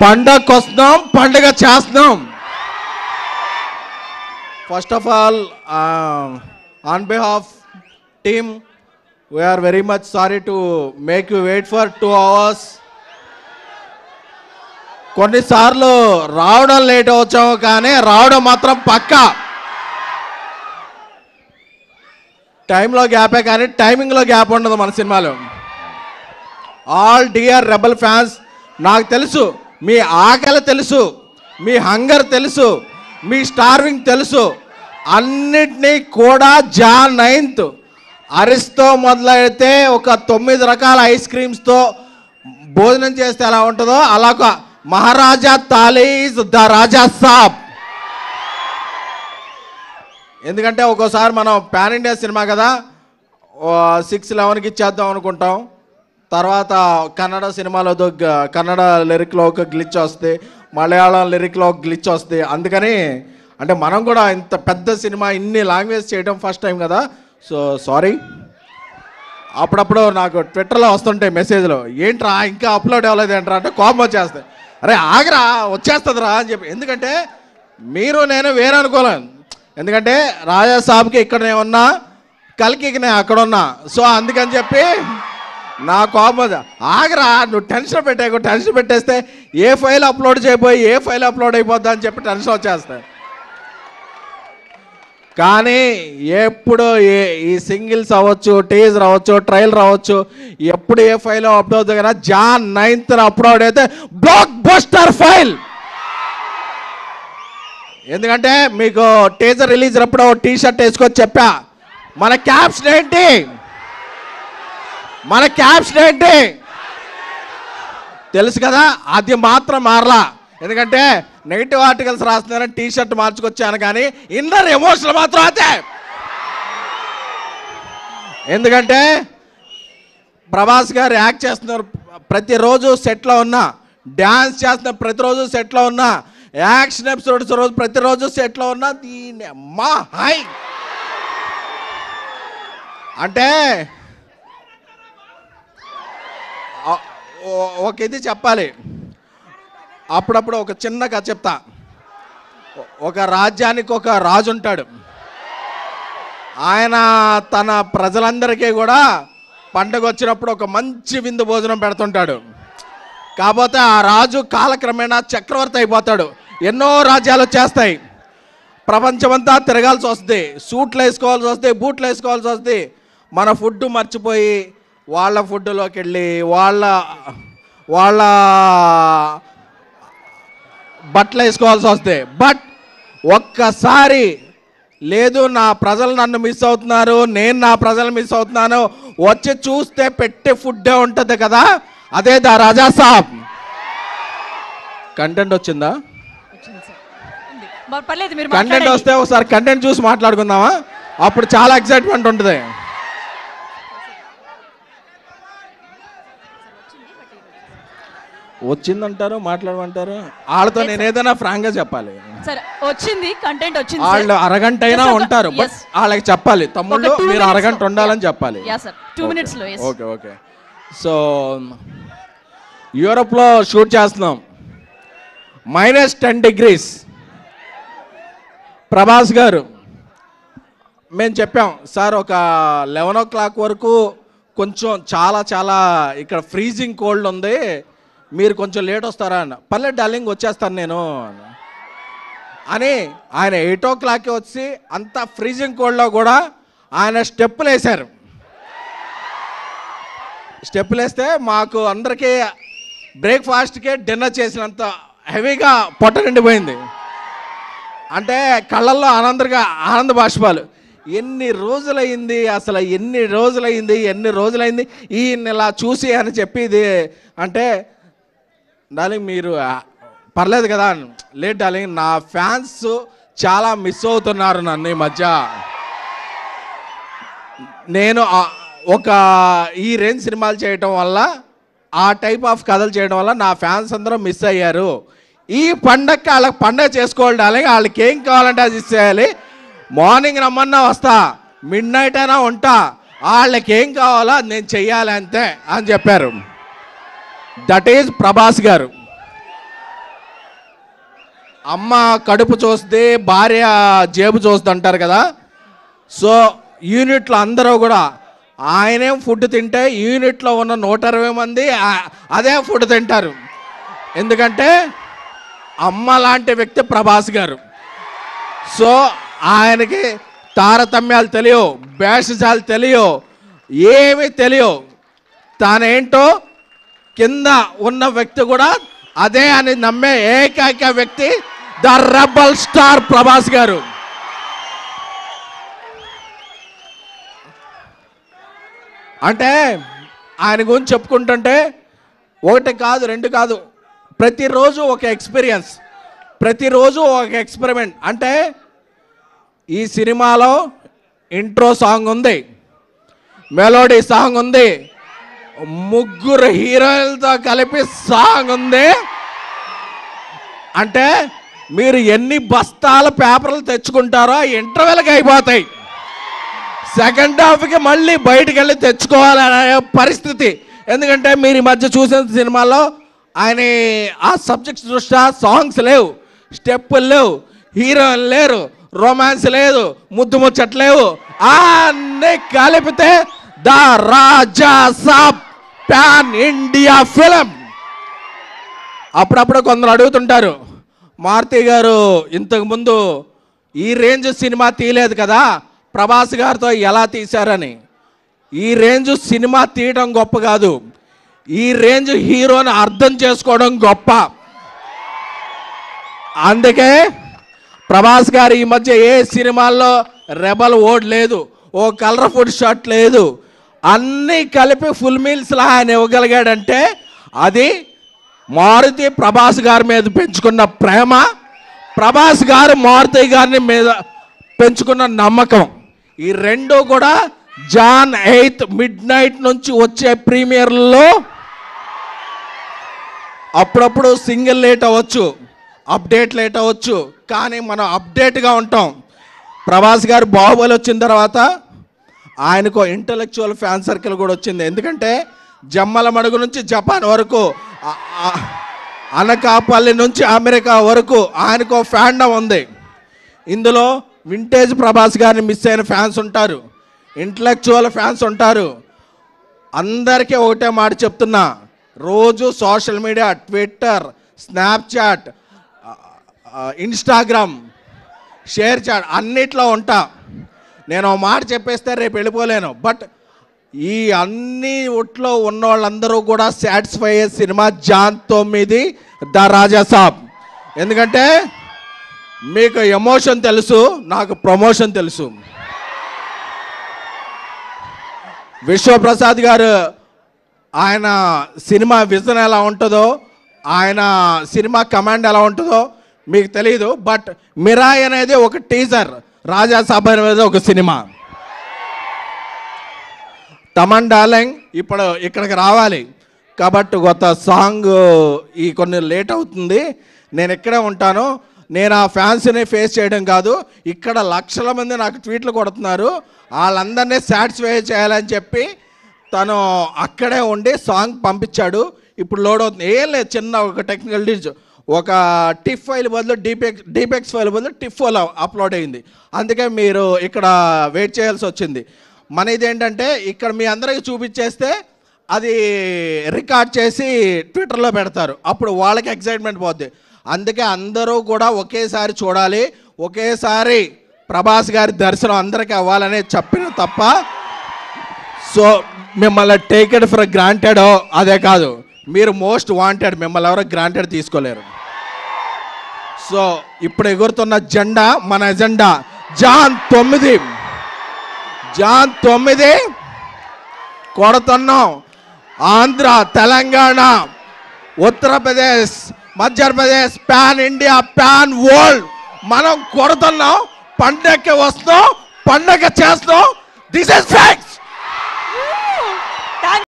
పండగకు వస్తున్నాం, పండుగ చేస్తున్నాం. First of all on behalf team we are very much sorry to make you wait for 2 hours. కొన్నిసార్లు రావడం లేట్ వచ్చాము, కానీ రావడం మాత్రం పక్కా. టైంలో గ్యాపే కానీ టైమింగ్లో గ్యాప్ ఉండదు మన సినిమాలో. ఆల్ డియర్ రెబల్ ఫ్యాన్స్, నాకు తెలుసు మీ ఆకలి తెలుసు, మీ హంగర్ తెలుసు, మీ స్టార్వింగ్ తెలుసు. అన్నిటినీ కూడా జాన్ 9th అరిస్తో మొదలైతే ఒక 9 రకాల ఐస్ క్రీమ్స్తో భోజనం చేస్తే ఎలా ఉంటుందో అలా ఒక మహారాజా తాలీజ్ ద రాజా సాబ్. ఎందుకంటే ఒక్కోసారి మనం పాన్ ఇండియా సినిమా కదా, 6-11కి ఇచ్చేద్దాం అనుకుంటాం. తర్వాత కన్నడ సినిమాలో కన్నడ లిరిక్లో ఒక గ్లిచ్ వస్తే, మలయాళం లిరిక్లో ఒక గ్లిచ్ వస్తే. అందుకని అంటే మనం కూడా ఇంత పెద్ద సినిమా ఇన్ని లాంగ్వేజ్ చేయడం ఫస్ట్ టైం కదా, సో సారీ. అప్పుడప్పుడు నాకు ట్విట్టర్లో వస్తుంటాయి మెసేజ్లు, ఏంట్రా ఇంకా అప్లోడ్ అవ్వలేదు ఏంట్రా అంటే కోపం వచ్చేస్తాయి. అరే ఆగరా, వచ్చేస్తుందిరా అని చెప్పి. ఎందుకంటే మీరు నేను వేరే అనుకోలేను. ఎందుకంటే రాజా సాబ్కి ఇక్కడ నేను ఉన్నా, కల్కి నేను అక్కడ ఉన్నా. సో అందుకని చెప్పి నా కోపం, ఆగరా నువ్వు టెన్షన్ పెట్టేస్తే ఏ ఫైల్ అప్లోడ్ చేయబోయి ఏ ఫైల్ అప్లోడ్ అయిపోద్దా అని చెప్పి టెన్షన్ వచ్చేస్తాయి. కానీ ఎప్పుడు ఈ సింగిల్స్ అవ్వచ్చు, టీజర్ అవ్వచ్చు, ట్రైలర్ అవ్వచ్చు, ఎప్పుడు ఏ ఫైల్ అప్లోడ్ అవుతుంది కదా, జాన్ 9th అప్లోడ్ అయితే బ్లాక్ బస్టర్ ఫైల్. ఎందుకంటే మీకు టీజర్ రిలీజ్ అప్పుడు టీ షర్ట్ వేసుకొని చెప్పా, మన క్యాప్షన్ ఏంటి తెలుసు కదా, అది మాత్రం మారలా. ఎందుకంటే నెగిటివ్ ఆర్టికల్స్ రాస్తున్నారని టీ షర్ట్ మార్చుకొచ్చాను, కానీ ఇన్నర్ ఎమోషనల్ మాత్రం అదే. ఎందుకంటే ప్రభాస్ గారు యాక్ట్ చేస్తున్నారు ప్రతిరోజు సెట్లో ఉన్నా, డ్యాన్స్ చేస్తున్నారు ప్రతిరోజు సెట్లో ఉన్నా, యాక్షన్ ఎపిసోడ్స్ రోజు ప్రతిరోజు సెట్లో ఉన్నా. దీని అమ్మా హై అంటే ఒక ఇది చెప్పాలి. అప్పుడప్పుడు ఒక చిన్న కథ చెప్తా. ఒక రాజ్యానికి ఒక రాజు ఉంటాడు. ఆయన తన ప్రజలందరికీ కూడా పండగ వచ్చినప్పుడు ఒక మంచి విందు భోజనం పెడుతుంటాడు. కాకపోతే ఆ రాజు కాలక్రమేణా చక్రవర్తి అయిపోతాడు. ఎన్నో రాజ్యాలు వచ్చేస్తాయి, ప్రపంచమంతా తిరగాల్సి వస్తుంది, సూట్లు వేసుకోవాల్సి వస్తుంది, బూట్లు వేసుకోవాల్సి వస్తుంది. మన ఫుడ్ మర్చిపోయి వాళ్ళ ఫుడ్లోకి వెళ్ళి వాళ్ళ బట్టలు వేసుకోవాల్సి వస్తే. బట్ ఒక్కసారి లేదు, నా ప్రజలు నన్ను మిస్ అవుతున్నారు, నేను నా ప్రజలు మిస్ అవుతున్నాను, వచ్చి చూస్తే పెట్టే ఫుడ్డే ఉంటుంది కదా, అదే ద రాజా సాబ్. కంటెంట్ వచ్చిందా? కంటెంట్ వస్తే ఒకసారి కంటెంట్ చూసి మాట్లాడుకుందామా? అప్పుడు చాలా ఎక్సైట్మెంట్ ఉంటుంది. వచ్చిందంటారు, మాట్లాడమంటారు. వాళ్ళతో నేను ఏదైనా ఫ్రాంక్ గా చెప్పాలి. వచ్చింది కంటెంట్ వచ్చింది. వాళ్ళు అరగంట అయినా ఉంటారు, బట్ వాళ్ళకి చెప్పాలి, తమ్ముళ్ళు మీరు అరగంట ఉండాలని చెప్పాలి. 2 minutes లో. Okay okay. సో యూరోప్లో షూట్ చేస్తున్నాం, -10 degrees. ప్రభాస్ గారు మేము చెప్పాం, సార్ ఒక 11 o'clock వరకు కొంచెం చాలా ఇక్కడ ఫ్రీజింగ్ కోల్డ్ ఉంది, మీరు కొంచెం లేట్ వస్తారా అన్న. పర్లేదు డార్లింగ్ వచ్చేస్తాను నేను అని. ఆయన 8 o'clock వచ్చి అంత ఫ్రీజింగ్ కోల్డ్లో కూడా ఆయన స్టెప్పులు వేశారు. స్టెప్పులు వేస్తే మాకు అందరికీ బ్రేక్ఫాస్ట్కే డిన్నర్ చేసినంత హెవీగా పొట్ట నిండిపోయింది. అంటే కళ్ళల్లో ఆనంద బాష్పాలు. ఎన్ని రోజులైంది ఈయన ఇలా చూసి అని చెప్పి ఇది అంటే, డార్లింగ్ మీరు పర్లేదు కదా, లేదు డార్లింగ్ నా ఫ్యాన్స్ చాలా మిస్ అవుతున్నారు నన్ను ఈ మధ్య. నేను ఈ రేంజ్ సినిమాలు చేయటం వల్ల, ఆ టైప్ ఆఫ్ కథలు చేయడం వల్ల నా ఫ్యాన్స్ అందరూ మిస్ అయ్యారు. ఈ పండగకి వాళ్ళకి పండగ చేసుకోవాలి డార్లింగ్, వాళ్ళకి ఏం కావాలంటే అది ఇచ్చేయాలి. మార్నింగ్ రమ్మన్నా వస్తా, మిడ్-నైట్ అయినా ఉంటా, వాళ్ళకి ఏం కావాలో అది నేను చెయ్యాలి అంతే అని చెప్పారు. దట్ ఈజ్ ప్రభాస్ గారు. అమ్మ కడుపు చూస్తే భార్య జేబు చూస్తుంది అంటారు కదా. సో యూనిట్లో అందరూ కూడా ఆయనేం ఫుడ్ తింటే యూనిట్లో ఉన్న 120 మంది అదే ఫుడ్ తింటారు. ఎందుకంటే అమ్మ లాంటి వ్యక్తి ప్రభాస్ గారు. సో ఆయనకి తారతమ్యాలు తెలియవు, భేషజాలు తెలియవు, ఏమీ తెలియవు. తానేంటో కింద ఉన్న వ్యక్తి కూడా అదే అని నమ్మే ఏకైక వ్యక్తి ద రెబల్ స్టార్ ప్రభాస్ గారు. అంటే ఆయన గురించి చెప్పుకుంటుంటే ఒకటి కాదు, రెండు కాదు, ప్రతిరోజు ఒక ఎక్స్పీరియన్స్, ప్రతిరోజు ఒక ఎక్స్పెరిమెంట్. అంటే ఈ సినిమాలో ఇంట్రో సాంగ్ ఉంది, మెలోడీ సాంగ్ ఉంది, ముగ్గురు హీరోలతో కలిపి సాంగ్ ఉంది. అంటే మీరు ఎన్ని బస్తాల పేపర్లు తెచ్చుకుంటారో ఇంటర్వెల్కి అయిపోతాయి. సెకండ్ హాఫ్కి మళ్ళీ బయటికి వెళ్ళి తెచ్చుకోవాలనే పరిస్థితి. ఎందుకంటే మీరు ఈ మధ్య చూసిన సినిమాలో ఆయన ఆ సబ్జెక్ట్స్ దృష్ట్యా సాంగ్స్ లేవు, స్టెప్పులు లేవు, హీరోయిన్ లేరు, రొమాన్స్ లేదు, ముద్దు ముచ్చట్లేవు. అన్నీ కలిపితే the Raja Saab pan India film. అప్పుడప్పుడు కొందరు అడుగుతుంటారు, మారుతి గారు ఇంతకుముందు ఈ రేంజ్ సినిమా తీయలేదు కదా, ప్రభాస్ గారితో ఎలా తీశారని. ఈ రేంజ్ సినిమా తీయడం గొప్ప కాదు, ఈ రేంజ్ హీరోని అర్థం చేసుకోవడం గొప్ప. అందుకే ప్రభాస్ గారు ఈ మధ్య ఏ సినిమాల్లో రెబల్ ఓడ్ లేదు, ఓ కలర్ఫుల్ షర్ట్ లేదు, అన్నీ కలిపి ఫుల్ మీల్స్లా ఆయన ఇవ్వగలిగాడంటే అది మారుతి ప్రభాస్ గారి మీద పెంచుకున్న ప్రేమ, ప్రభాస్ గారు మారుతి గారిని మీద పెంచుకున్న నమ్మకం. ఈ రెండు కూడా జాన్ 8 midnight నుంచి వచ్చే ప్రీమియర్లో అప్పుడప్పుడు సింగిల్ లేట్ అవ్వచ్చు, అప్డేట్ లేట్ అవ్వచ్చు, కానీ మనం అప్డేట్గా ఉంటాం. ప్రభాస్ గారు బాహుబలి వచ్చిన తర్వాత ఆయనకు ఇంటలెక్చువల్ ఫ్యాన్ సర్కిల్ కూడా వచ్చింది. ఎందుకంటే జమ్మల మడుగు నుంచి జపాన్ వరకు, అనకాపల్లి నుంచి అమెరికా వరకు ఆయనకు ఫ్యాండమ్ ఉంది. ఇందులో వింటేజ్ ప్రభాస్ గారిని మిస్ అయిన ఫ్యాన్స్ ఉంటారు, ఇంటలెక్చువల్ ఫ్యాన్స్ ఉంటారు. అందరికీ ఒకటే మాట చెప్తున్నా, రోజు social media, Twitter, Snapchat, Instagram, ShareChat అన్నిట్లో ఉంటా. నేను ఒక మాట చెప్పేస్తే రేపు వెళ్ళిపోలేను. బట్ ఈ అన్ని ఒట్లో ఉన్న వాళ్ళందరూ కూడా సాటిస్ఫై అయ్యే సినిమా జాన్ 9 ద రాజా సాబ్. ఎందుకంటే మీకు ఎమోషన్ తెలుసు, నాకు ప్రమోషన్ తెలుసు. విశ్వప్రసాద్ గారు ఆయన సినిమా విజన్ ఎలా ఉంటుందో, ఆయన సినిమా కమాండ్ ఎలా ఉంటుందో మీకు తెలియదు. బట్ మిరాయ్ అనేది ఒక టీజర్, రాజా సాబ్ అనేది ఒక సినిమా. తమన్ డార్లింగ్ ఇప్పుడు ఇక్కడికి రావాలి కాబట్టి కొత్త సాంగ్ ఈ కొన్ని లేట్ అవుతుంది, నేను ఇక్కడే ఉంటాను. నేను ఆ ఫ్యాన్స్ని ఫేస్ చేయడం కాదు, ఇక్కడ లక్షల మంది నాకు ట్వీట్లు కొడుతున్నారు, వాళ్ళందరినీ సాటిస్ఫై చేయాలని చెప్పి తను అక్కడే ఉండి సాంగ్ పంపించాడు. ఇప్పుడు లోడ్ అవుతుంది. ఏం లేదు, చిన్న ఒక టెక్నికల్ డిజ్, ఒక టిఫ్ ఫైల్ బదులు డీపెక్స్ ఫైల్ బదులు టిఫ్ ఫైల్ అప్లోడ్ అయింది. అందుకే మీరు ఇక్కడ వెయిట్ చేయాల్సి వచ్చింది. మన ఇదేంటంటే ఇక్కడ మీ అందరికీ చూపించేస్తే అది రికార్డ్ చేసి ట్విట్టర్లో పెడతారు, అప్పుడు వాళ్ళకి ఎక్సైట్మెంట్ పోద్ది. అందుకే అందరూ కూడా ఒకేసారి చూడాలి, ఒకేసారి ప్రభాస్ గారి దర్శనం అందరికీ అవ్వాలని చెప్పిన తప్ప సో మిమ్మల్ని టేక్ ఇట్ ఫర్ గ్రాంటెడ్ అదే కాదు, మీరు మోస్ట్ వాంటెడ్, మిమ్మల్ని ఎవరో గ్రాంటెడ్ తీసుకోలేరు. సో ఇప్పుడు ఎగురుతున్న జెండా మన ఎజెండా జాన్ 9 కొడుతున్నాం. Andhra, Telangana, Uttar Pradesh, Madhya Pradesh, pan India, pan world మనం కొడుతున్నాం. పండగకి వస్తాం, పండగ చేస్తాం. This is fact.